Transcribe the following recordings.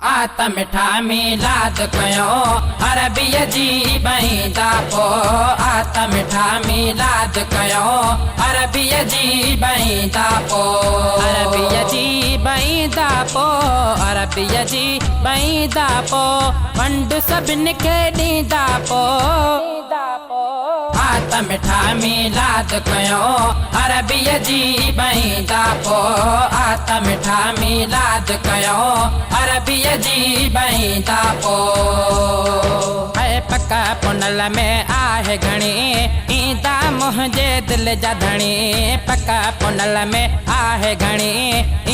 आत मिठा मीलाद कयो अरबीअ जी बईंदा पो आत मिठा मीलाद कयो अरबीअ जी बईंदा पो अरबीअ जी बईंदा पो अरबीअ जी बईंदा पो वंड सभिनि खे ॾींदा पो आत मिठा मीलाद कयो अरबीअ जी बईंदा पो आत मिठा मीलाद कयो अरबीअ जी बईंदा पो ऐ पका पुनल में आहे घणी ईंदा मुंहिंजे दिल जा धणी पका पुनल में आहे घणी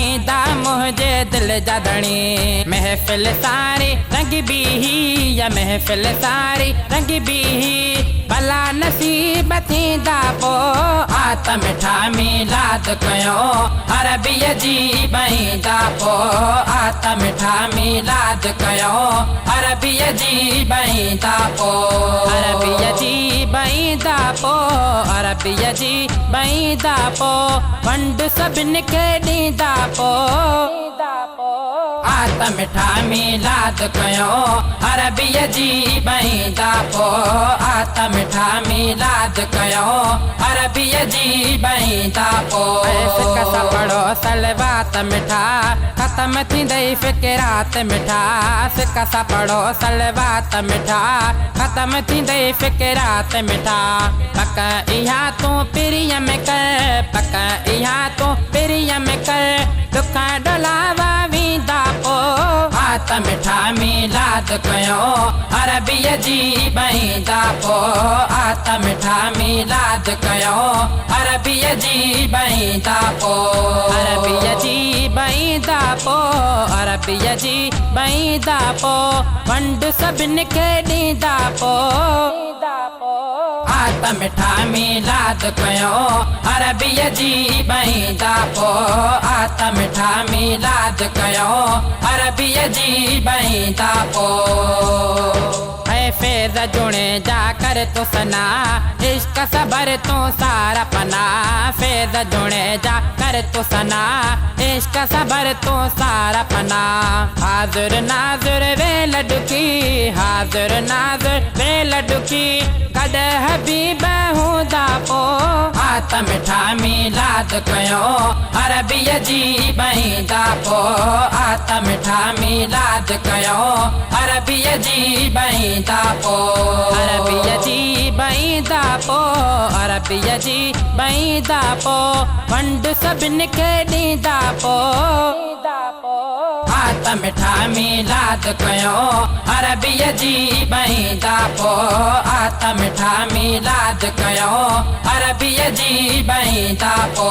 ईंदा मुंहिंजे दिल जा धणी महफ़िल सारी रंग बीही या महफ़िल सारी रंग बीही भला नसीब थींदा पो आत मिठा मीलाद कयो अरबीअ जी बईंदा पो आत मिठा मीलाद कयो अरबीअ जी बईंदा पो अरबीअ जी बईंदा पो अरबीअ जी बईंदा पो वंड सभिनि खे ॾींदा पो आत मिठा मीलाद कयो अरबीअ जी बईंदा पो आत मिठा मीलाद कयो अरबीअ जी बईंदा पो कसा पढ़ो सलवात मिठा ख़त्म थींदई फ़िक्रात मिठा कसा पढ़ो सलवात मिठा ख़त्म थींदई फ़िक्रात मिठा पक इहा तूं पिरीअ में कर पक इहा तूं पिरीअ में कर दुख डोलावा वेंदा पो आत मिठा मीलाद कयो अरबीअ जी बईंदा पो आत मिठा मीलाद कयो अरबीअ जी बईंदा पो अरबीअ जी बईंदा पो अरबीअ जी बईंदा पो वंड सभिनि खे ॾींदा पो आत मिठा मीलाद कयो अरबीअ जी बईंदा पो आत मिठा मीलाद कयो अरबीअ जी बईंदा पो ऐ फैज़ जुणे जा कर तो सना इश्क सबर तो सारा पना फैज़ जुणे जा कर तो सना इश्क सबर तो सारा पना हाज़िर नाज़िर वे लडुकी हाज़िर नाज़िर वे लडुकी कड हबीब हूंदा पो आत मिठा मीलाद कयो अरबीअ जी बईंदा पो आत मिठा मीलाद कयो अरबीअ जी बईंदा पो अरबीअ जी बईंदा पो अरबीअ जी बईंदा पो वंड सभिनि खे ॾींदा पो आत मिठा मीलाद कयो अरबीअ जी बईंदा पो आत मिठा मीलाद कयो अरबीअ जी बईंदा पो।